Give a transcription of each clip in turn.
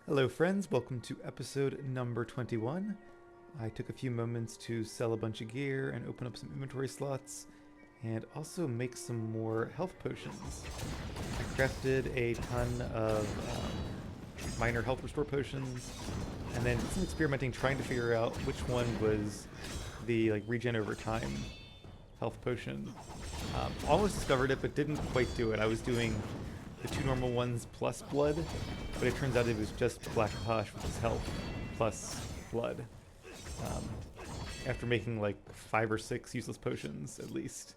Hello friends, welcome to episode number 21. I took a few moments to sell a bunch of gear and open up some inventory slots and also make some more health potions. I crafted a ton of minor health restore potions and then did some experimenting trying to figure out which one was the regen over time health potion. Almost discovered it but didn't quite do it. I was doing the two normal ones plus blood, but it turns out it was just black posh with his health plus blood. After making like 5 or 6 useless potions, at least,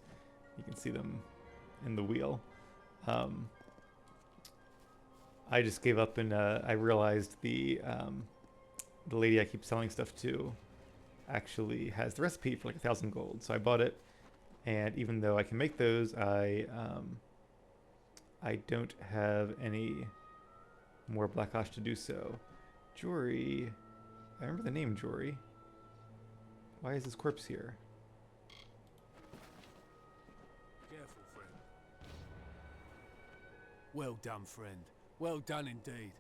you can see them in the wheel. I just gave up and I realized the lady I keep selling stuff to actually has the recipe for like 1,000 gold, so I bought it. And even though I can make those, I don't have any more black ash to do so. Jory, I remember the name Jory. Why is his corpse here? Careful, friend. Well done, friend. Well done indeed.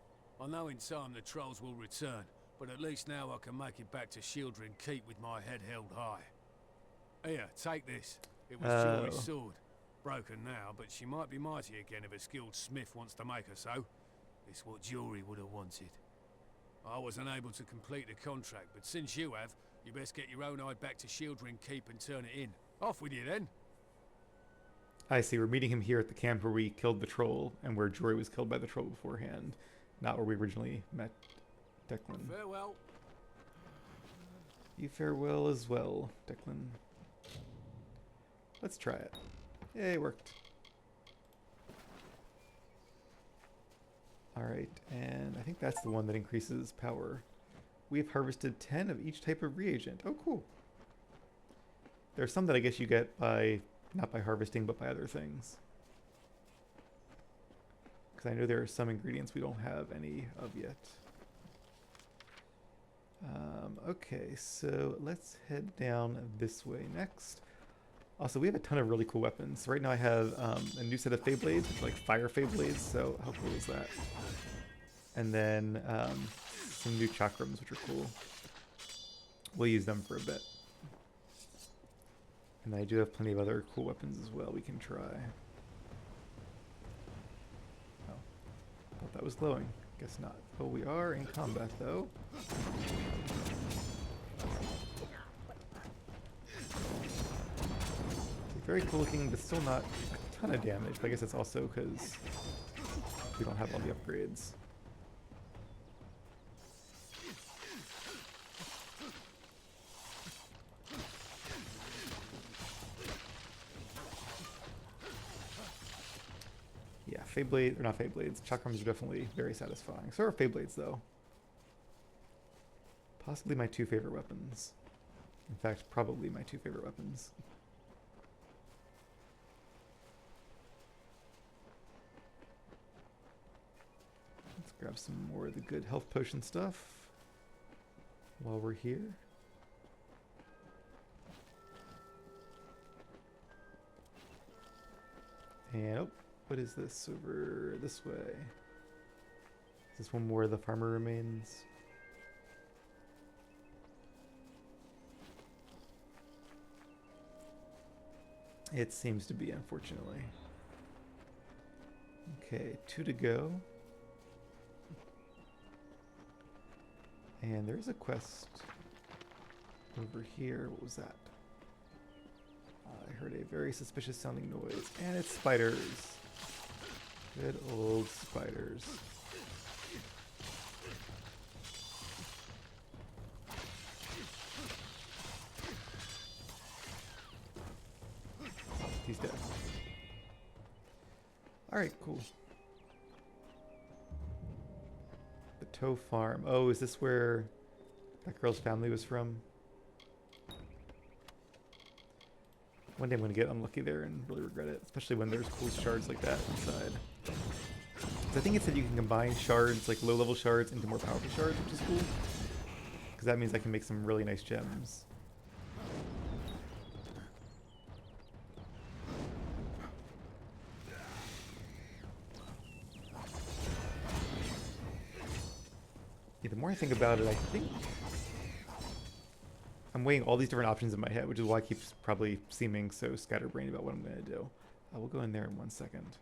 I know in time the trolls will return, but at least now I can make it back to Shieldring Keep with my head held high. Here, take this. It was Jory's sword. Broken now, but she might be mighty again if a skilled smith wants to make her so. It's what Jory would have wanted. I was unable to complete the contract, but since you have, you best get your own eye back to Shieldring Keep and turn it in. Off with you then. I see, we're meeting him here at the camp where we killed the troll and where Jory was killed by the troll beforehand, not where we originally met Declan. Farewell. You farewell as well, Declan. Let's try it. Yay, it worked. Alright, and I think that's the one that increases power. We have harvested 10 of each type of reagent. Oh, cool. There's some that I guess you get by, not by harvesting, but by other things. Because I know there are some ingredients we don't have any of yet. Okay, so let's head down this way next. Also, we have a ton of really cool weapons. Right now I have a new set of Fey Blades, which are like fire Fey Blades, so how cool is that? And then some new chakrams, which are cool. We'll use them for a bit. And I do have plenty of other cool weapons as well we can try. Oh, thought that was glowing. Guess not. Oh, we are in combat though. Very cool looking, but still not a ton of damage. But I guess it's also because we don't have all the upgrades. Yeah, Fey Blade, or not Fey Blades, chakrams are definitely very satisfying. So are Fey Blades though. Possibly my 2 favorite weapons. In fact, probably my 2 favorite weapons. Grab some more of the good health potion stuff while we're here. And oh, what is this over this way? Is this one more of the farmer remains? It seems to be, unfortunately. Okay, 2 to go. And there's a quest over here. What was that? I heard a very suspicious sounding noise. And it's spiders. Good old spiders. Oh, he's dead. Alright, cool. Toe Farm. Oh, is this where that girl's family was from? One day I'm going to get unlucky there and really regret it, especially when there's cool shards like that inside. I think it said you can combine shards, like low-level shards, into more powerful shards, which is cool. Because that means I can make some really nice gems. Yeah, the more I think about it, I think I'm weighing all these different options in my head, which is why I keep probably seeming so scatterbrained about what I'm going to do. We'll go in there in 1 second.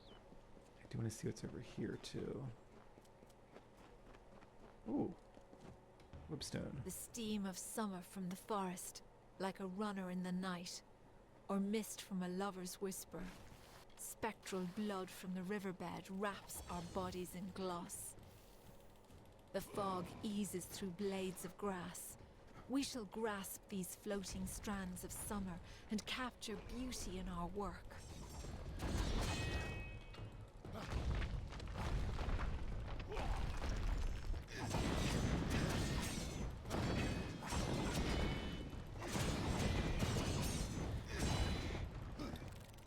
I do want to see what's over here, too. Ooh. Whipstone. The steam of summer from the forest, like a runner in the night, or mist from a lover's whisper. Spectral blood from the riverbed wraps our bodies in gloss. The fog eases through blades of grass. We shall grasp these floating strands of summer and capture beauty in our work.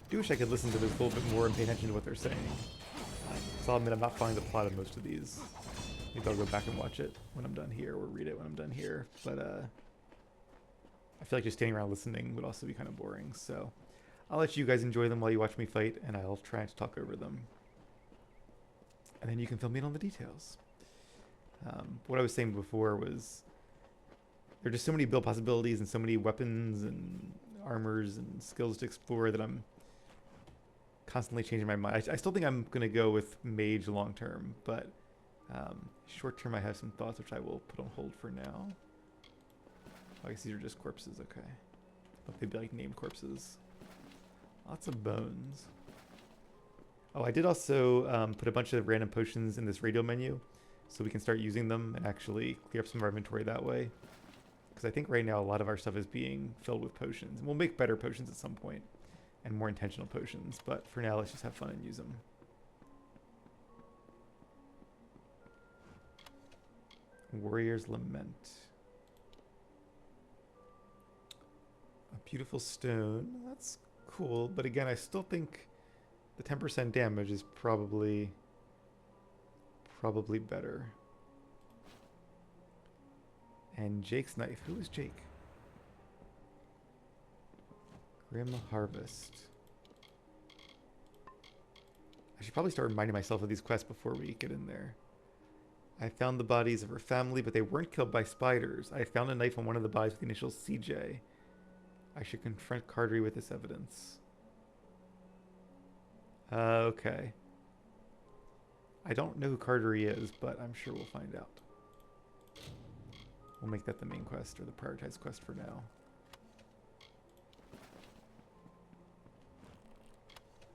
I do wish I could listen to this a little bit more and pay attention to what they're saying. So I'll admit I'm not following the plot of most of these. Maybe I'll go back and watch it when I'm done here, or read it when I'm done here. But I feel like just standing around listening would also be kind of boring. So I'll let you guys enjoy them while you watch me fight, and I'll try to talk over them. And then you can fill me in on the details. What I was saying before was there are just so many build possibilities and so many weapons and armors and skills to explore that I'm constantly changing my mind. I still think I'm going to go with mage long term, but short term I have some thoughts which I will put on hold for now. I guess these are just corpses, okay. But they'd be like named corpses. Lots of bones. Oh, I did also put a bunch of random potions in this radio menu so we can start using them and actually clear up some of our inventory that way. Because I think right now a lot of our stuff is being filled with potions. And we'll make better potions at some point and more intentional potions, but for now let's just have fun and use them. Warrior's Lament. A beautiful stone. That's cool, but again, I still think the 10% damage is probably better. And Jake's knife. Who is Jake? Grim Harvest. I should probably start reminding myself of these quests before we get in there. I found the bodies of her family, but they weren't killed by spiders. I found a knife on one of the bodies with the initials CJ. I should confront Cartery with this evidence. Okay. I don't know who Cartery is, but I'm sure we'll find out. We'll make that the main quest, or the prioritized quest for now.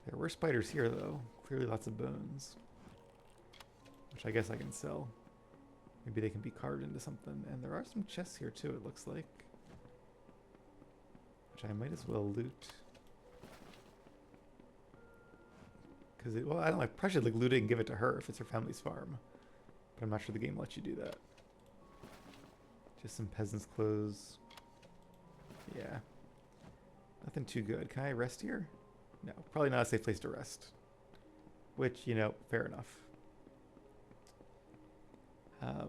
There were spiders here, though. Clearly lots of bones. Which I guess I can sell. Maybe they can be carved into something. And there are some chests here, too, it looks like. Which I might as well loot. Because, well, I don't know, I probably should like, loot it and give it to her if it's her family's farm. But I'm not sure the game lets you do that. Just some peasant's clothes. Yeah. Nothing too good. Can I rest here? No, probably not a safe place to rest. Which, you know, fair enough. Yeah,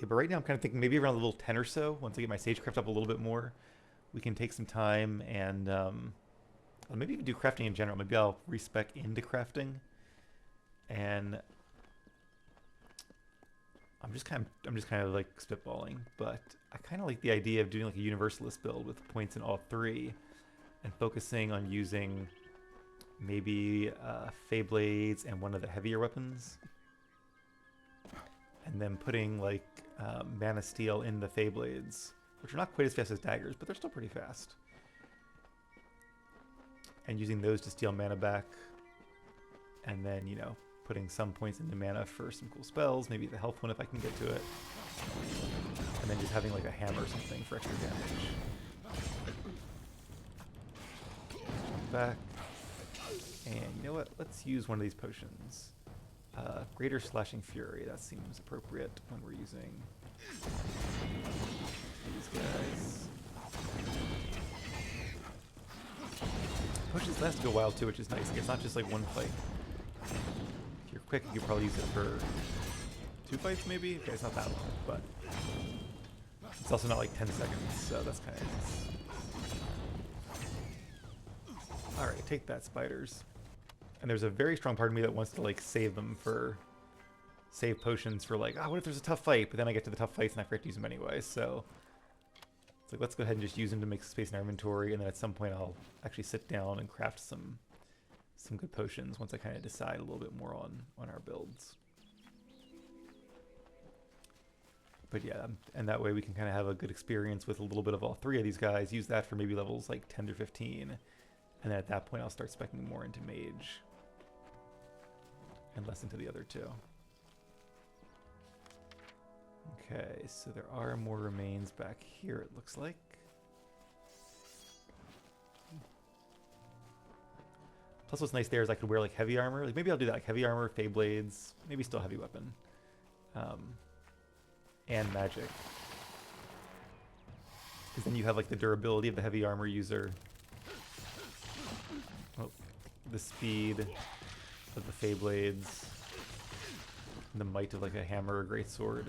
but right now I'm kind of thinking maybe around level 10 or so, once I get my sagecraft up a little bit more, we can take some time and maybe even do crafting in general. Maybe I'll respec into crafting. And I'm just kind of like spitballing, but I kind of like the idea of doing like a universalist build with points in all three and focusing on using maybe Fey Blades and one of the heavier weapons. And then putting like Mana Steel in the Fey Blades, which are not quite as fast as daggers, but they're still pretty fast. And using those to steal mana back. And then, you know, putting some points into mana for some cool spells, maybe the health one if I can get to it. And then just having like a hammer or something for extra damage. Jump back. And you know what? Let's use one of these potions. Greater Slashing Fury. That seems appropriate when we're using these guys. Potions last a good while too, which is nice. Like, it's not just like one fight. If you're quick, you could probably use it for 2 fights maybe? Okay, it's not that long, but it's also not like 10 seconds, so that's kind of nice. Alright, take that, spiders. And there's a very strong part of me that wants to, like, save potions for, like, oh, what if there's a tough fight? But then I get to the tough fights and I forget to use them anyway, so... It's like, let's go ahead and just use them to make space in our inventory, and then at some point I'll actually sit down and craft some good potions once I kind of decide a little bit more on our builds. But yeah, and that way we can kind of have a good experience with a little bit of all three of these guys, use that for maybe levels like 10 or 15, and then at that point I'll start speccing more into mage and less into the other two. Okay, so there are more remains back here, it looks like. Plus what's nice there is I could wear like heavy armor. Like maybe I'll do that, like heavy armor, Fey Blades, maybe still heavy weapon. And magic. Because then you have like the durability of the heavy armor user. Oh, the speed of the Fey Blades. And the might of like a hammer or greatsword.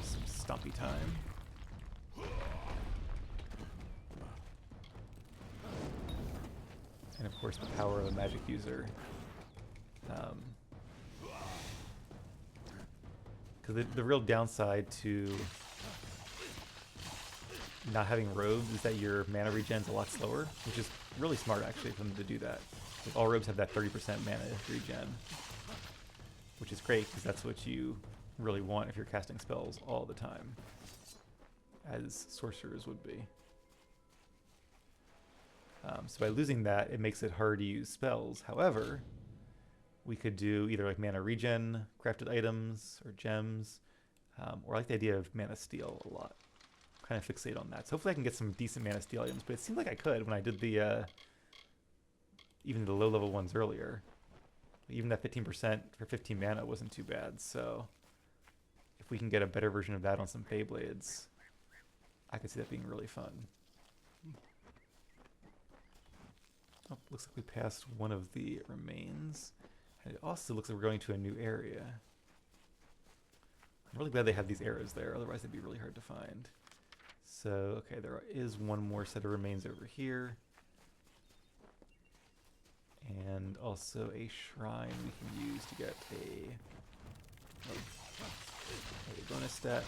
Some stompy time. And of course the power of a magic user. Because the real downside to not having robes is that your mana regen's a lot slower, which is really smart actually for them to do that. Like all robes have that 30% mana regen, which is great because that's what you really want if you're casting spells all the time, as sorcerers would be. So by losing that, it makes it hard to use spells. However, we could do either like mana regen, crafted items, or gems, or I like the idea of mana steal a lot. Kind of fixate on that. So hopefully I can get some decent mana steal items, but it seemed like I could when I did the, even the low level ones earlier. Even that 15% for 15 mana wasn't too bad, so if we can get a better version of that on some Fey Blades, I could see that being really fun. Oh, looks like we passed one of the remains. And it also looks like we're going to a new area. I'm really glad they have these arrows there, otherwise they'd be really hard to find. So, okay, there is one more set of remains over here. And also a shrine we can use to get a bonus stat.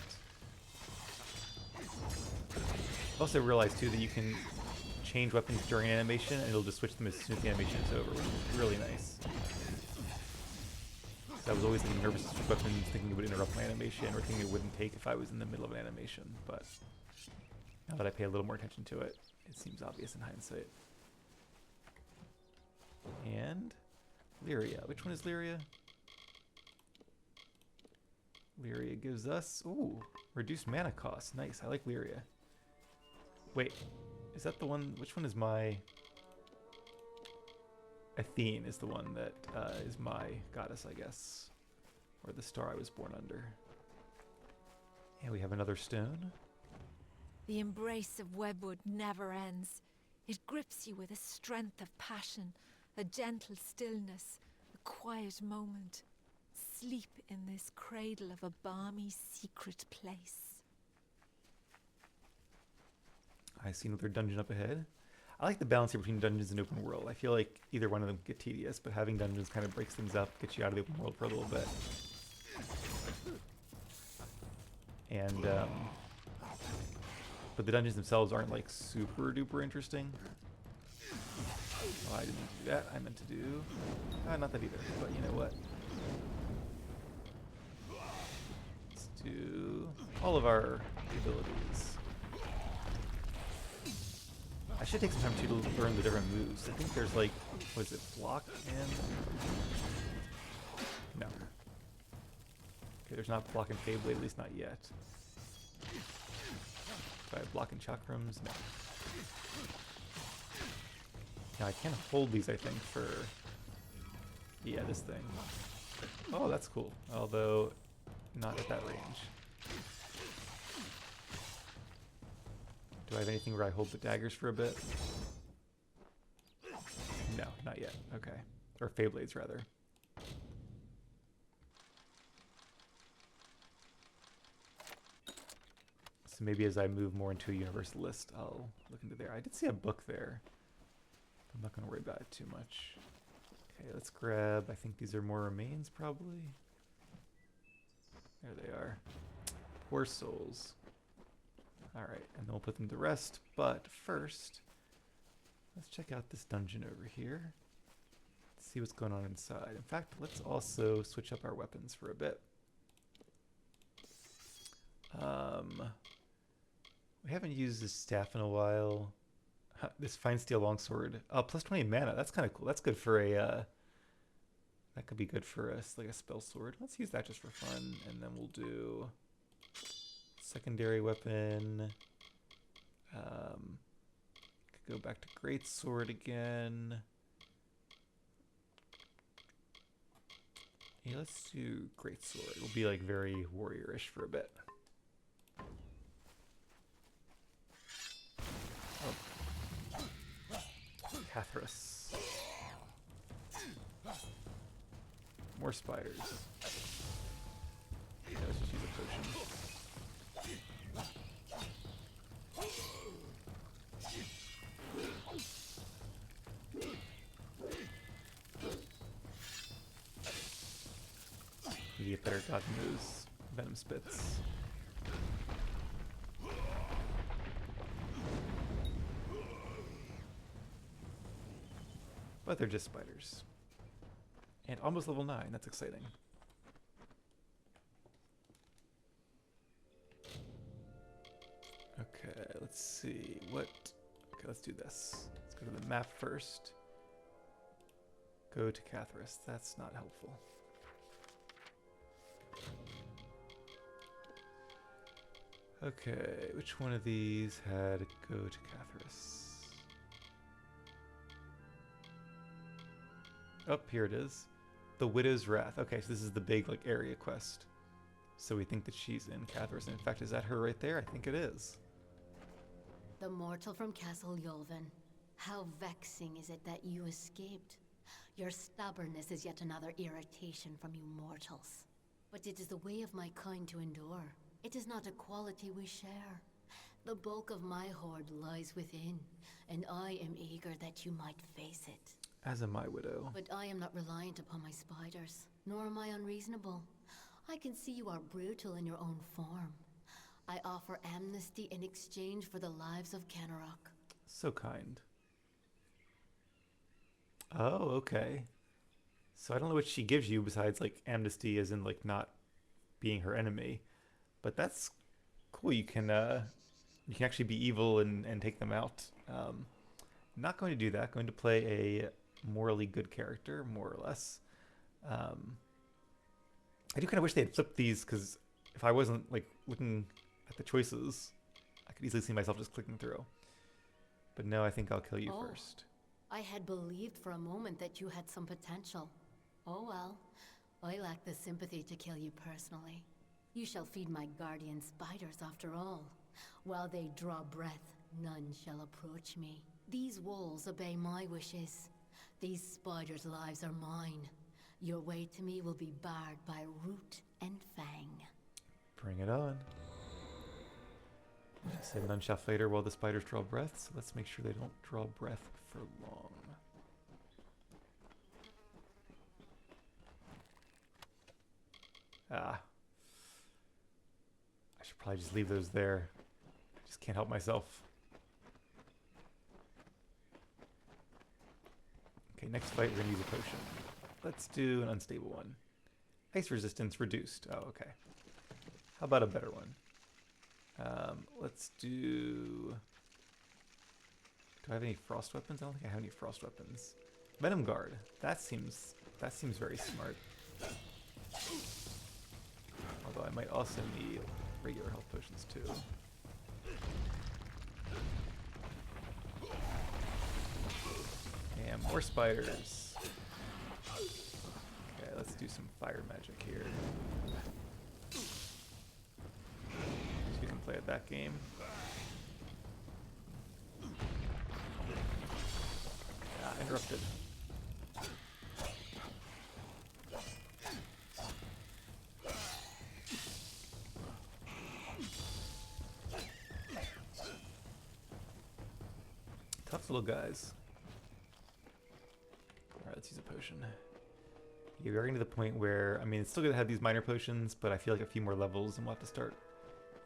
Also realized too that you can change weapons during animation and it'll just switch them as soon as the animation is over, which is really nice. So I was always nervous to switch weapons, thinking it would interrupt my animation or thinking it wouldn't take if I was in the middle of an animation, but now that I pay a little more attention to it, it seems obvious in hindsight. And Lyria. Which one is Lyria? Lyria gives us, ooh, reduced mana cost. Nice, I like Lyria. Wait, is that the one, which one is my... Athene is the one that is my goddess, I guess. Or the star I was born under. And we have another stone. The embrace of webwood never ends. It grips you with a strength of passion, a gentle stillness, a quiet moment. Sleep in this cradle of a balmy secret place. I see another dungeon up ahead. I like the balance here between dungeons and open world. I feel like either one of them get tedious, but having dungeons kind of breaks things up, gets you out of the open world for a little bit. And, but the dungeons themselves aren't like super duper interesting. Oh, I didn't do that. I meant to do... not that either, but you know what? Let's do all of our abilities. I should take some time too to learn the different moves. I think there's like, what is it, block and... No. Okay, there's not block and Fey Blade, at least not yet. Do I have block and chakrams? No. Now I can hold these, I think, for... Yeah, this thing. Oh, that's cool. Although, not at that range. Do I have anything where I hold the daggers for a bit? No, not yet. Okay. Or Fey Blades, rather. So maybe as I move more into a universalist, I'll look into there. I did see a book there. I'm not going to worry about it too much. Okay, let's grab, I think these are more remains probably. There they are. Poor souls. Alright, and then we'll put them to rest. But first, let's check out this dungeon over here. See what's going on inside. In fact, let's also switch up our weapons for a bit. We haven't used this staff in a while. This fine steel longsword. Plus 20 mana. That's kind of cool. That's good for a. That could be good for us, like a spell sword. Let's use that just for fun, and then we'll do secondary weapon. Could go back to great sword again. Yeah, let's do great sword. It'll be like very warrior-ish for a bit. Oh. Cathrus. More spiders. Yeah, let's just use a potion. You get better dodging those venom spits. But they're just spiders. And almost level 9, that's exciting. Okay, let's see. Okay, let's do this. Let's go to the map first. Go to Cathrus. That's not helpful. Okay, which one of these had go to Cathrus? Oh, here it is. The Widow's Wrath. Okay, so this is the big like area quest. So we think that she's in Cathrus. In fact, is that her right there? I think it is. The mortal from Castle Yolvin. How vexing is it that you escaped? Your stubbornness is yet another irritation from you mortals. But it is the way of my kind to endure. It is not a quality we share. The bulk of my hoard lies within, and I am eager that you might face it. As am I, Widow. But I am not reliant upon my spiders, nor am I unreasonable. I can see you are brutal in your own form. I offer amnesty in exchange for the lives of Kenarok. So kind. Oh, okay. So I don't know what she gives you besides like amnesty as in like not being her enemy. But that's cool. You can actually be evil and take them out. Not going to do that. Going to play a morally good character, more or less. I do kind of wish they had flipped these, because if I wasn't like looking at the choices, I could easily see myself just clicking through. But no, I think I'll kill you first. I had believed for a moment that you had some potential. Oh well, I lack the sympathy to kill you personally. You shall feed my guardian spiders after all. While they draw breath, none shall approach me. These walls obey my wishes. These spiders' lives are mine. Your way to me will be barred by root and fang. Bring it on. She said none shall fade while the spiders draw breath, so let's make sure they don't draw breath for long. Ah. I should probably just leave those there. I just can't help myself. Okay, next fight we're gonna use a potion. Let's do an unstable one. Ice resistance reduced. Oh, okay. How about a better one? Let's do... Do I have any frost weapons? I don't think I have any frost weapons. Venom Guard. That seems very smart. Although I might also need regular health potions too. And more spiders. Okay, let's do some fire magic here. So you can play at that game. Interrupted. Tough little guys. let's use a potion. Yeah, we are getting to the point where, I mean, it's still going to have these minor potions, but I feel like a few more levels and we'll have to start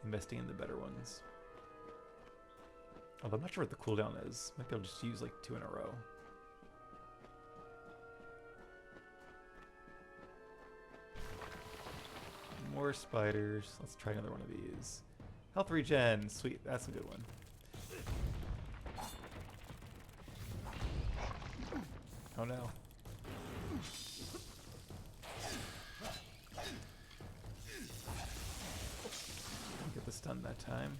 investing in the better ones. Although I'm not sure what the cooldown is. Maybe I'll just use like 2 in a row. More spiders. Let's try another one of these. Health regen. Sweet. That's a good one. Oh no. Didn't get the stun that time.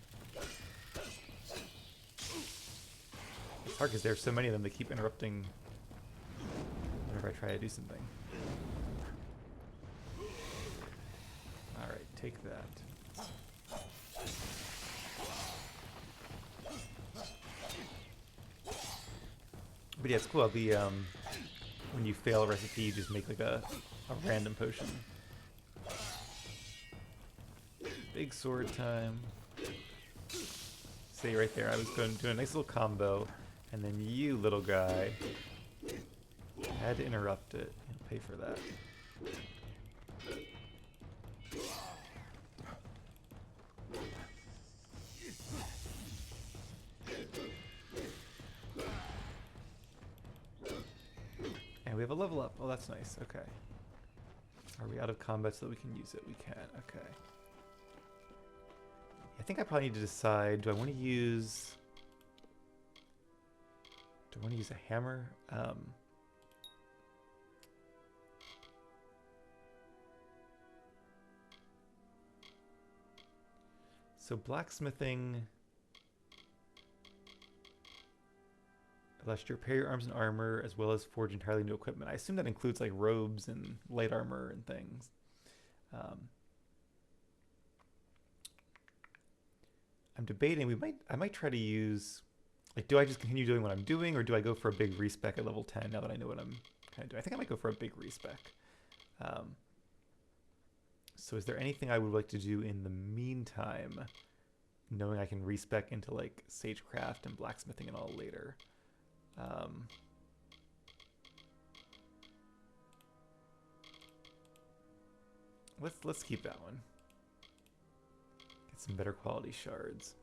It's hard because there's so many of them, they keep interrupting whenever I try to do something. Alright, take that. But yeah, it's cool how the, when you fail a recipe, you just make like a random potion. Big sword time. See right there, I was going to do a nice little combo, and then you, little guy, had to interrupt it. You'll pay for that. And we have a level up. Oh, that's nice. Okay. Are we out of combat so that we can use it? We can. Okay. I think I probably need to decide, do I want to use a hammer? So blacksmithing allows you to repair your arms and armor as well as forge entirely new equipment. I assume that includes like robes and light armor and things. I'm debating, I might try to use, like, do I just continue doing what I'm doing, or do I go for a big respec at level 10 now that I know what I'm kind of doing? I think I might go for a big respec. So is there anything I would like to do in the meantime, knowing I can respec into like sagecraft and blacksmithing and all later? Let's keep that one. Get some better quality shards.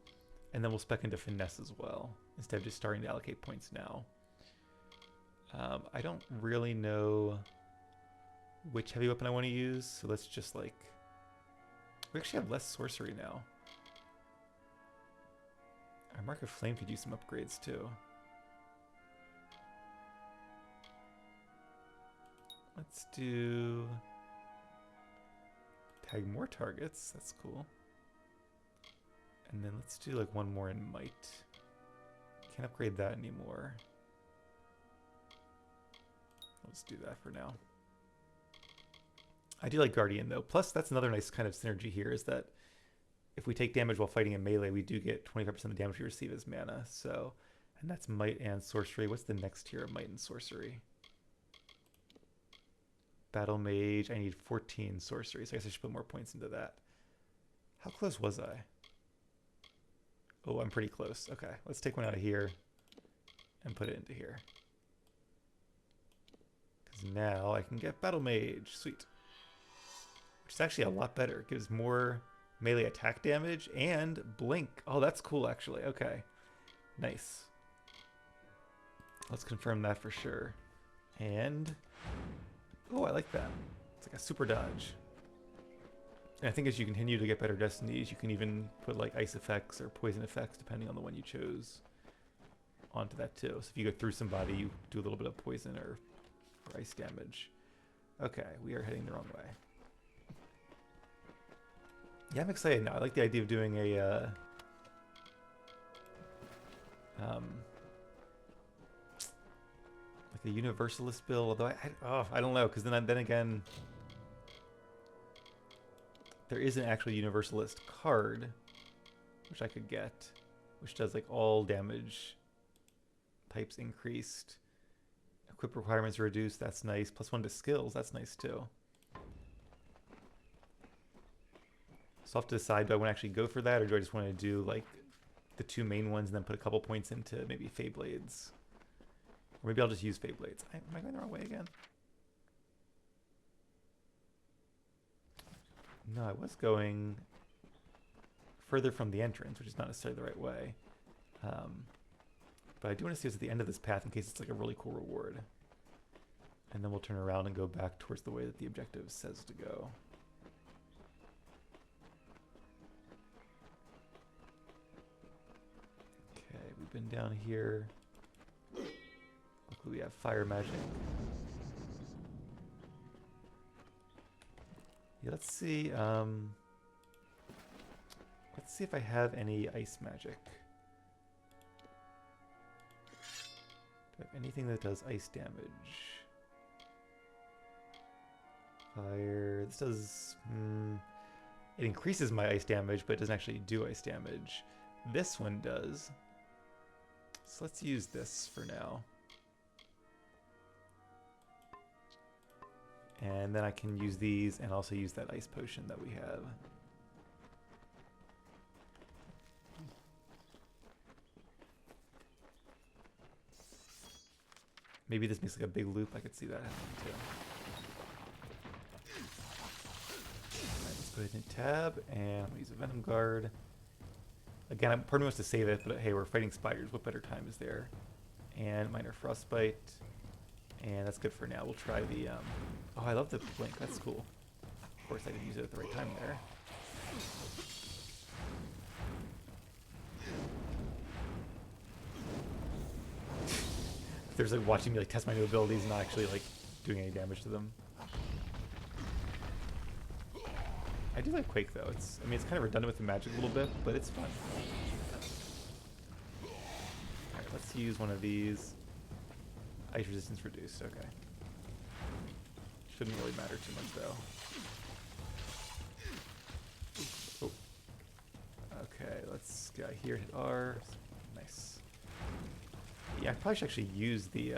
And then we'll spec into finesse as well, instead of just starting to allocate points now. I don't really know which heavy weapon I want to use, so let's just like... We actually have less sorcery now. Our Mark of Flame could use some upgrades too. Let's do... Tag more targets, that's cool. And then let's do like one more in Might. Can't upgrade that anymore. Let's do that for now. I do like Guardian though. Plus that's another nice kind of synergy here, is that if we take damage while fighting in melee, we do get 25% of the damage we receive as mana. So, and that's Might and Sorcery. What's the next tier of Might and Sorcery? Battle Mage, I need 14 Sorcery, so I guess I should put more points into that. How close was I? Oh, I'm pretty close. Okay, let's take one out of here and put it into here. Because now I can get Battle Mage. Sweet. Which is actually a lot better. It gives more melee attack damage and blink. Oh, that's cool, actually. Okay. Nice. Let's confirm that for sure. And... oh, I like that. It's like a super dodge. And I think as you continue to get better destinies, you can even put like ice effects or poison effects, depending on the one you chose, onto that too. So if you go through somebody, you do a little bit of poison or ice damage. Okay, we are heading the wrong way. Yeah, I'm excited now. I like the idea of doing a like a universalist build, although I don't know, because then again, there is an actual universalist card which I could get, which does like all damage types increased, equip requirements reduced. That's nice. +1 to skills. That's nice too. So I'll have to decide, do I want to actually go for that, or do I just want to do like the two main ones and then put a couple points into maybe Feyblades Or maybe I'll just use Fade Blades. Am I going the wrong way again? No, I was going further from the entrance, which is not necessarily the right way. But I do want to see what's at the end of this path in case it's like a really cool reward. And then we'll turn around and go back towards the way that the objective says to go. Okay, we've been down here. Luckily we have fire magic. Yeah, let's see if I have any ice magic. Do I have anything that does ice damage? Fire. This does... it increases my ice damage, but it doesn't actually do ice damage. This one does. So let's use this for now. And then I can use these and also use that ice potion that we have. Maybe this makes like a big loop. I could see that happening too. Alright, let's go ahead and tab, and I'm gonna use a Venom Guard. Again, part of me wants to save it, but hey, we're fighting spiders. What better time is there? And minor frostbite, and that's good for now. We'll try the. Oh, I love the blink. That's cool. Of course, I didn't use it at the right time there. There's like watching me like test my new abilities and not actually like doing any damage to them. I do like Quake though. It's kind of redundant with the magic a little bit, but it's fun. Alright, let's use one of these. Ice resistance reduced, okay. Shouldn't really matter too much though. Oh. Okay, let's get out here, hit R. Nice. Yeah, I probably should actually use the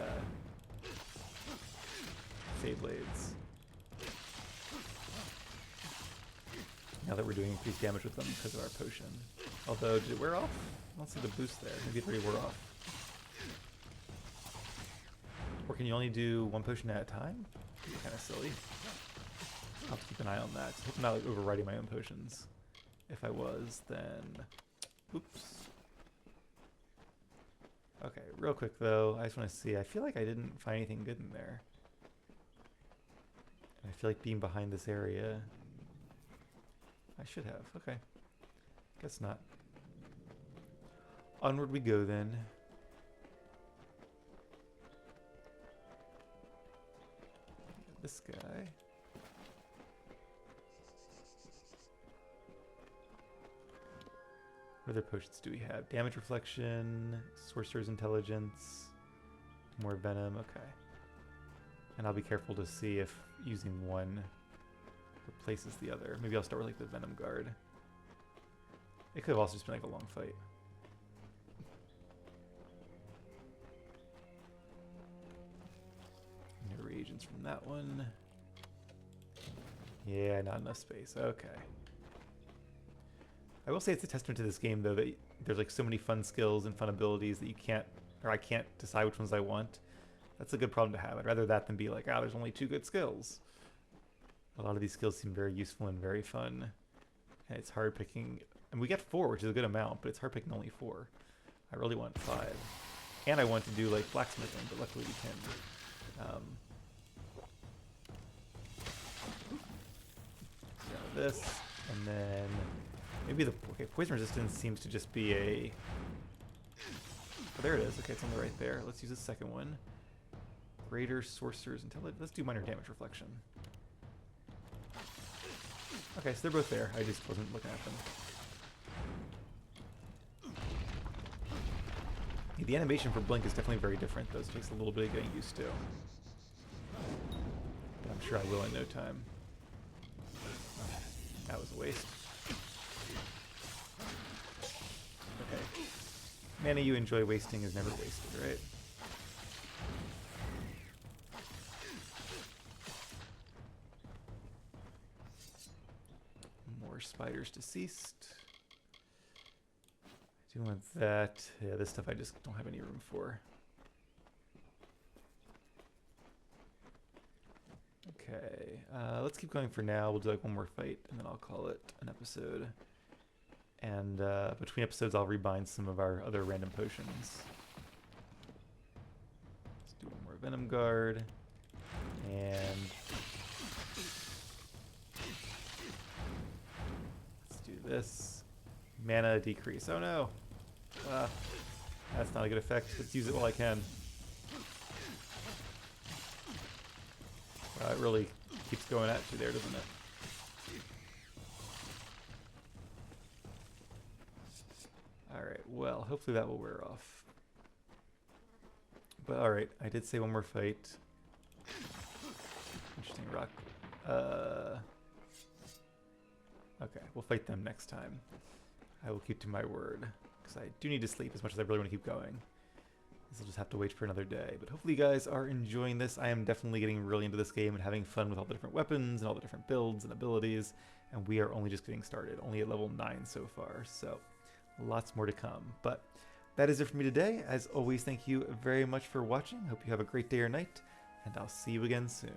Fade Blades. Now that we're doing increased damage with them because of our potion. Although, did it wear off? I don't see the boost there. Maybe it already wore off. Or can you only do one potion at a time? Kind of silly. I'll have to keep an eye on that. I hope I'm not like overriding my own potions. If I was, then... Oops. Okay, real quick though, I just want to see. I feel like I didn't find anything good in there. And I feel like being behind this area... I should have. Okay. Guess not. Onward we go then. This guy. What other potions do we have? Damage reflection, sorcerer's intelligence, more venom. Okay. And I'll be careful to see if using one replaces the other. Maybe I'll start with like the Venom Guard. It could have also just been like a long fight. No reagents from that one. Yeah, not enough space. Okay. I will say it's a testament to this game though that there's like so many fun skills and fun abilities that you can't, or I can't decide which ones I want. That's a good problem to have. I'd rather that than be like, there's only 2 good skills. A lot of these skills seem very useful and very fun. And it's hard picking, and we get 4, which is a good amount, but it's hard picking only 4. I really want 5. And I want to do like blacksmithing, but luckily we can. This, and then maybe the, okay, poison resistance seems to just be a, oh there it is, okay, it's on the right there. Let's use the second one. Greater sorcerer's intelligence, let's do minor damage reflection. Okay, so they're both there. I just wasn't looking at them. Yeah, the animation for Blink is definitely very different, though. So it takes a little bit of getting used to. But I'm sure I will in no time. That was a waste. Okay. Mana you enjoy wasting is never wasted, right? Spiders deceased. I do want that. Yeah, this stuff I just don't have any room for. Okay, let's keep going for now. We'll do like one more fight, and then I'll call it an episode. And between episodes, I'll rebind some of our other random potions. Let's do one more Venom Guard. And let's do this. Mana decrease. Oh no! That's not a good effect. Let's use it while I can. It really keeps going at you there, doesn't it? Alright, well, hopefully that will wear off. But alright, I did say one more fight. Interesting rock. Okay, we'll fight them next time. I will keep to my word, because I do need to sleep as much as I really want to keep going. This will just have to wait for another day. But hopefully you guys are enjoying this. I am definitely getting really into this game and having fun with all the different weapons and all the different builds and abilities. And we are only just getting started, only at level 9 so far. So lots more to come. But that is it for me today. As always, thank you very much for watching. Hope you have a great day or night, and I'll see you again soon.